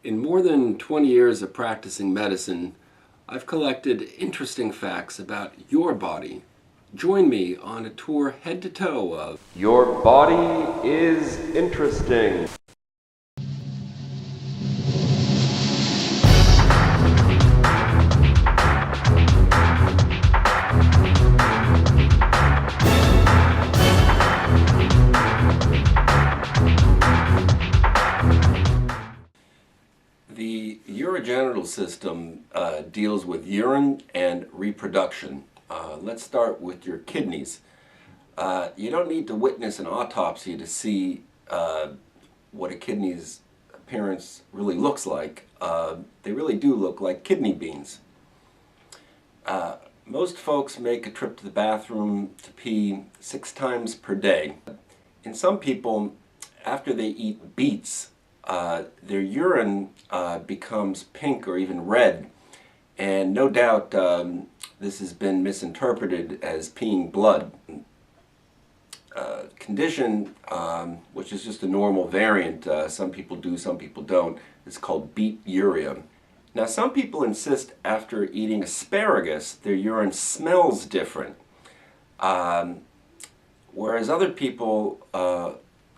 In more than 20 years of practicing medicine, I've collected interesting facts about your body. Join me on a tour head to toe of Your body is interesting. the urogenital system. Deals with urine and reproduction. Let's start with your kidneys. You don't need to witness an autopsy to see what a kidney's appearance really looks like. They really do look like kidney beans. Most folks make a trip to the bathroom to pee 6 times per day. In some people, after they eat beets, their urine becomes pink or even red, and no doubt this has been misinterpreted as peeing blood. Condition, which is just a normal variant, some people do, some people don't, is called beeturia. Now, some people insist after eating asparagus their urine smells different, whereas other people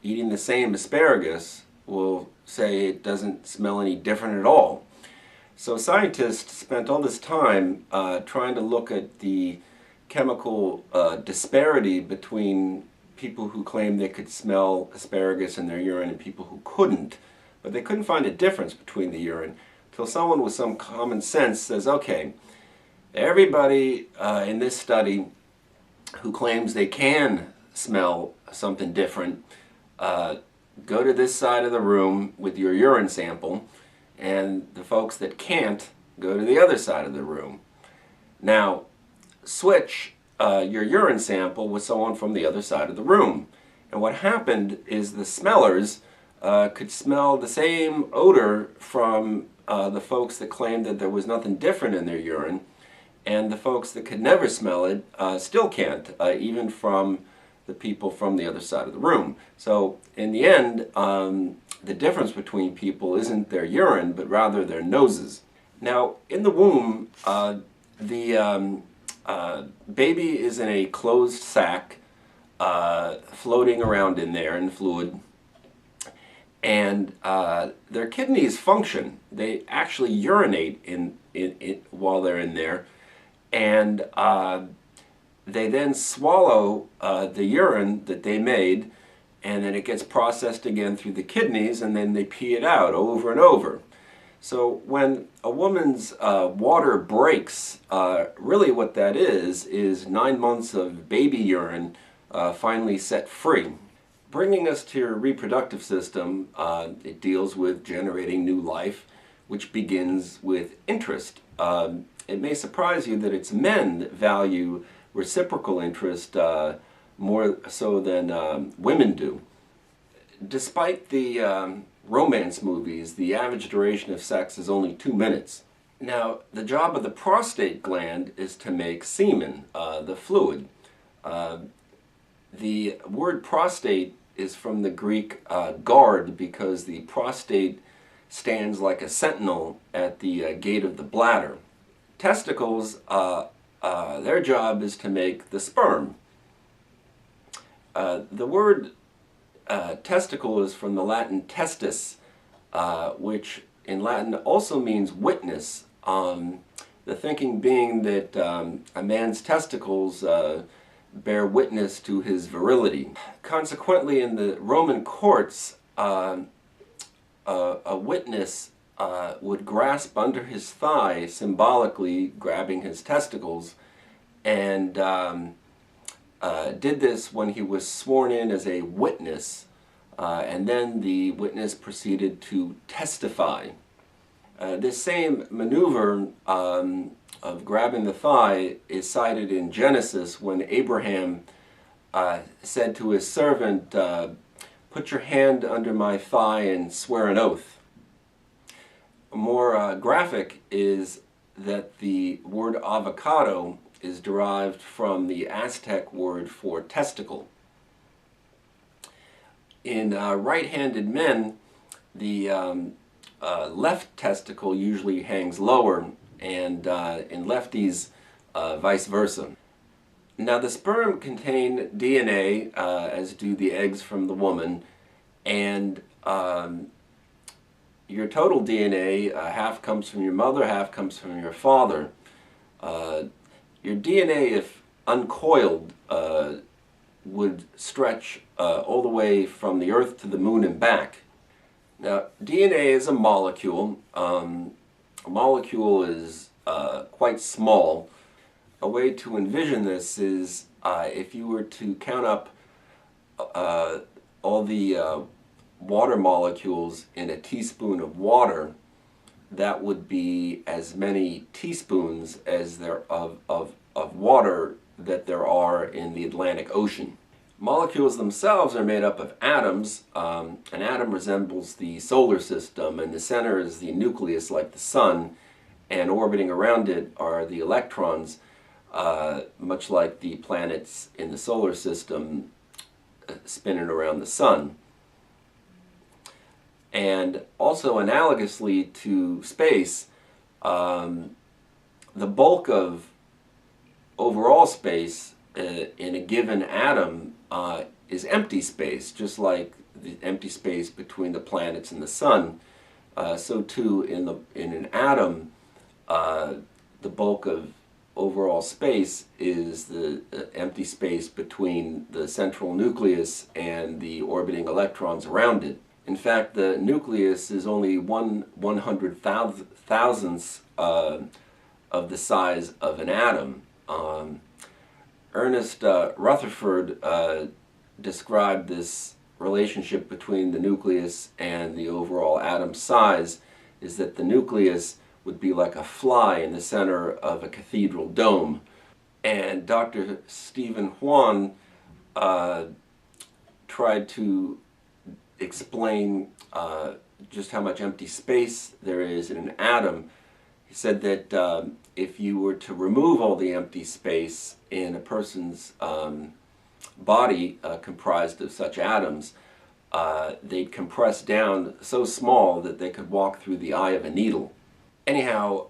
eating the same asparagus will say it doesn't smell any different at all. So scientists spent all this time trying to look at the chemical disparity between people who claimed they could smell asparagus in their urine and people who couldn't. But they couldn't find a difference between the urine until someone with some common sense says, okay, everybody in this study who claims they can smell something different, go to this side of the room with your urine sample, and the folks that can't go to the other side of the room. Now, switch your urine sample with someone from the other side of the room. And what happened is the smellers could smell the same odor from the folks that claimed that there was nothing different in their urine, and the folks that could never smell it still can't, even from the people from the other side of the room. So in the end, the difference between people isn't their urine, but rather their noses. Now, in the womb, the baby is in a closed sac, floating around in there in fluid, and their kidneys function. They actually urinate in while they're in there, and they then swallow the urine that they made, and then it gets processed again through the kidneys, and then they pee it out over and over. So when a woman's water breaks, really what that is 9 months of baby urine finally set free. Bringing us to your reproductive system, it deals with generating new life, which begins with interest. It may surprise you that it's men that value reciprocal interest more so than women do. Despite the romance movies, the average duration of sex is only 2 minutes. Now, the job of the prostate gland is to make semen, the fluid. The word prostate is from the Greek guard, because the prostate stands like a sentinel at the gate of the bladder. Testicles, their job is to make the sperm. The word testicle is from the Latin testis, which in Latin also means witness. The thinking being that a man's testicles bear witness to his virility. Consequently, in the Roman courts, a witness would grasp under his thigh, symbolically grabbing his testicles, and did this when he was sworn in as a witness, and then the witness proceeded to testify. This same maneuver of grabbing the thigh is cited in Genesis when Abraham said to his servant, "Put your hand under my thigh and swear an oath." More graphic is that the word avocado is derived from the Aztec word for testicle. In right-handed men, the left testicle usually hangs lower, and in lefties, vice versa. Now, the sperm contain DNA, as do the eggs from the woman, and your total DNA, half comes from your mother, half comes from your father. Your DNA, if uncoiled, would stretch all the way from the Earth to the Moon and back. Now, DNA is a molecule. A molecule is quite small. A way to envision this is if you were to count up all the water molecules in a teaspoon of water, that would be as many teaspoons as there of water that there are in the Atlantic Ocean. Molecules themselves are made up of atoms. An atom resembles the solar system, and the center is the nucleus like the sun, and orbiting around it are the electrons, much like the planets in the solar system spinning around the sun. And also analogously to space, the bulk of overall space in a given atom is empty space, just like the empty space between the planets and the sun. So too in an atom, the bulk of overall space is the empty space between the central nucleus and the orbiting electrons around it. In fact, the nucleus is only 1/100,000th of the size of an atom. Ernest Rutherford described this relationship between the nucleus and the overall atom size is that the nucleus would be like a fly in the center of a cathedral dome. And Dr. Stephen Huan tried to explain just how much empty space there is in an atom. He said that if you were to remove all the empty space in a person's body comprised of such atoms, they'd compress down so small that they could walk through the eye of a needle. Anyhow,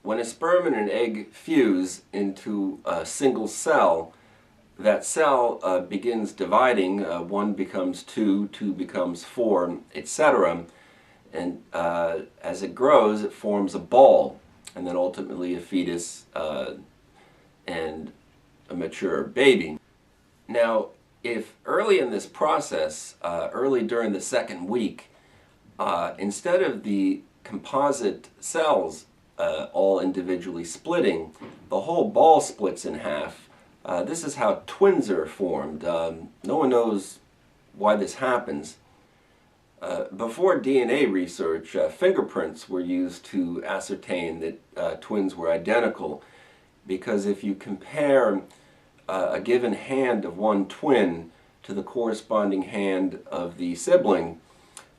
when a sperm and an egg fuse into a single cell, that cell begins dividing. 1 becomes 2, 2 becomes 4, etc. And as it grows, it forms a ball, and then ultimately a fetus and a mature baby. Now, if early in this process, early during the second week, instead of the composite cells all individually splitting, the whole ball splits in half. This is how twins are formed. No one knows why this happens. Before DNA research, fingerprints were used to ascertain that twins were identical, because if you compare a given hand of one twin to the corresponding hand of the sibling,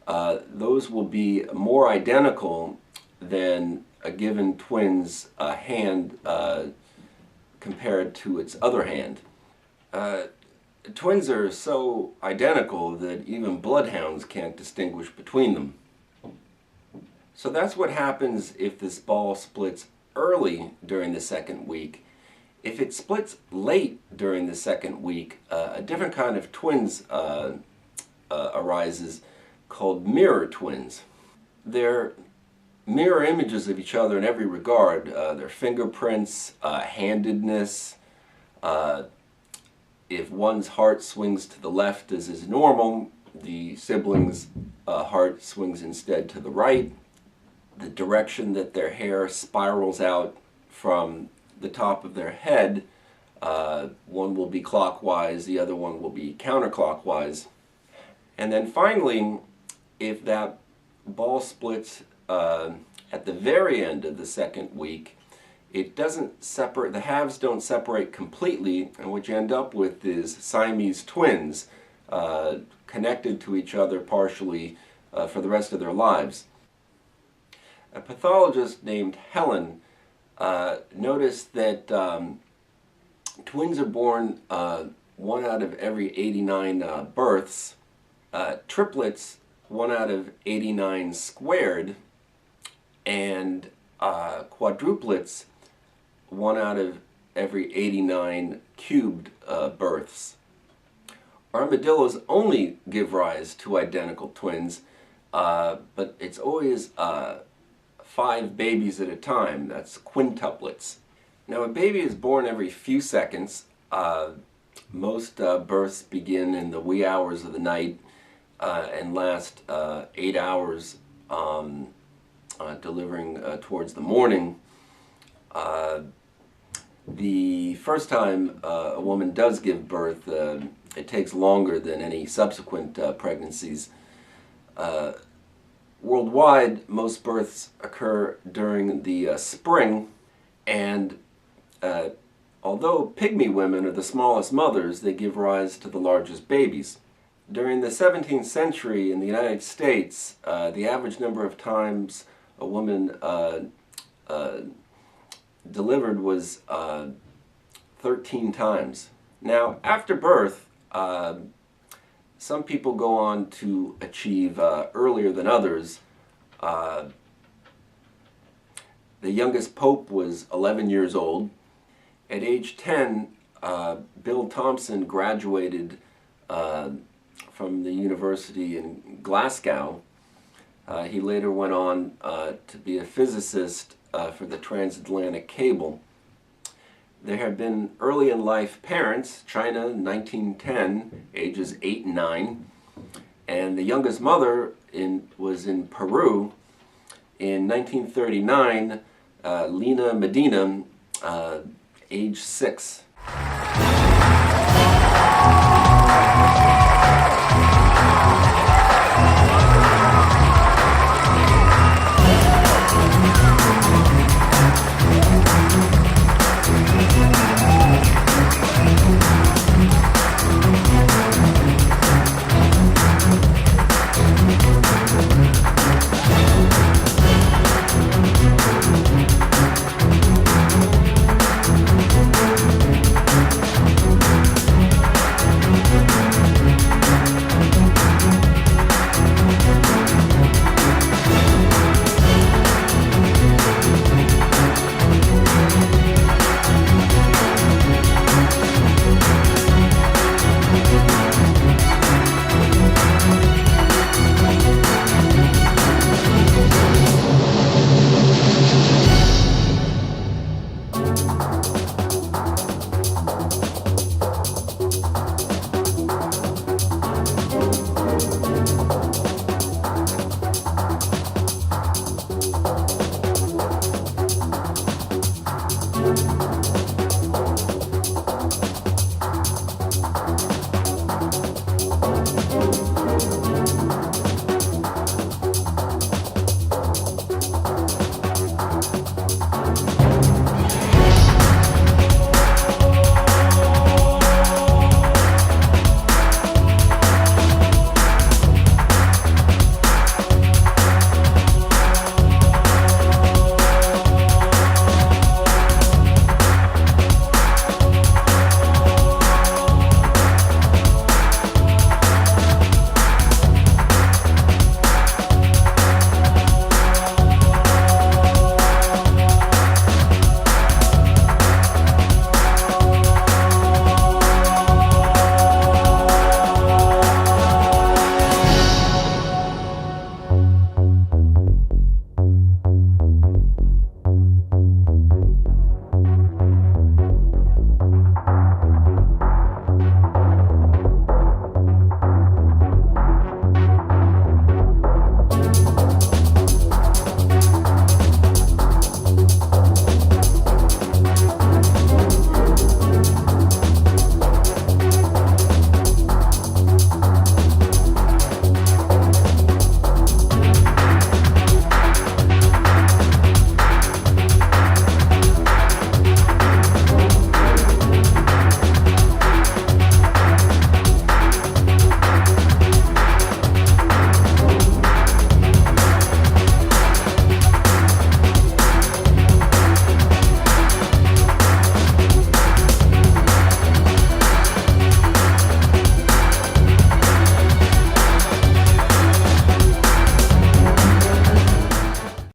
those will be more identical than a given twin's hand compared to its other hand. Twins are so identical that even bloodhounds can't distinguish between them. So that's what happens if this ball splits early during the second week. If it splits late during the second week, a different kind of twins arises called mirror twins. They're mirror images of each other in every regard. Their fingerprints, handedness. If one's heart swings to the left as is normal, the sibling's heart swings instead to the right. The direction that their hair spirals out from the top of their head, one will be clockwise, the other one will be counterclockwise. And then finally, if that ball splits at the very end of the second week, it doesn't separate, the halves don't separate completely, and what you end up with is Siamese twins connected to each other partially for the rest of their lives. A pathologist named Helen noticed that twins are born 1 out of every 89 births. Triplets 1 out of 89 squared, and quadruplets, 1 out of every 89 cubed births. Armadillos only give rise to identical twins, but it's always 5 babies at a time. That's quintuplets. Now, a baby is born every few seconds. Most births begin in the wee hours of the night and last 8 hours, delivering towards the morning. The first time a woman does give birth, it takes longer than any subsequent pregnancies. Worldwide, most births occur during the spring, and although pygmy women are the smallest mothers, they give rise to the largest babies. During the 17th century in the United States, the average number of times a woman delivered was 13 times. Now, after birth, some people go on to achieve earlier than others. The youngest pope was 11 years old. At age 10, Bill Thompson graduated from the university in Glasgow. He later went on to be a physicist for the transatlantic cable. There have been early in life parents, China, 1910, ages 8 and 9, and the youngest mother was in Peru in 1939, Lena Medina, age 6.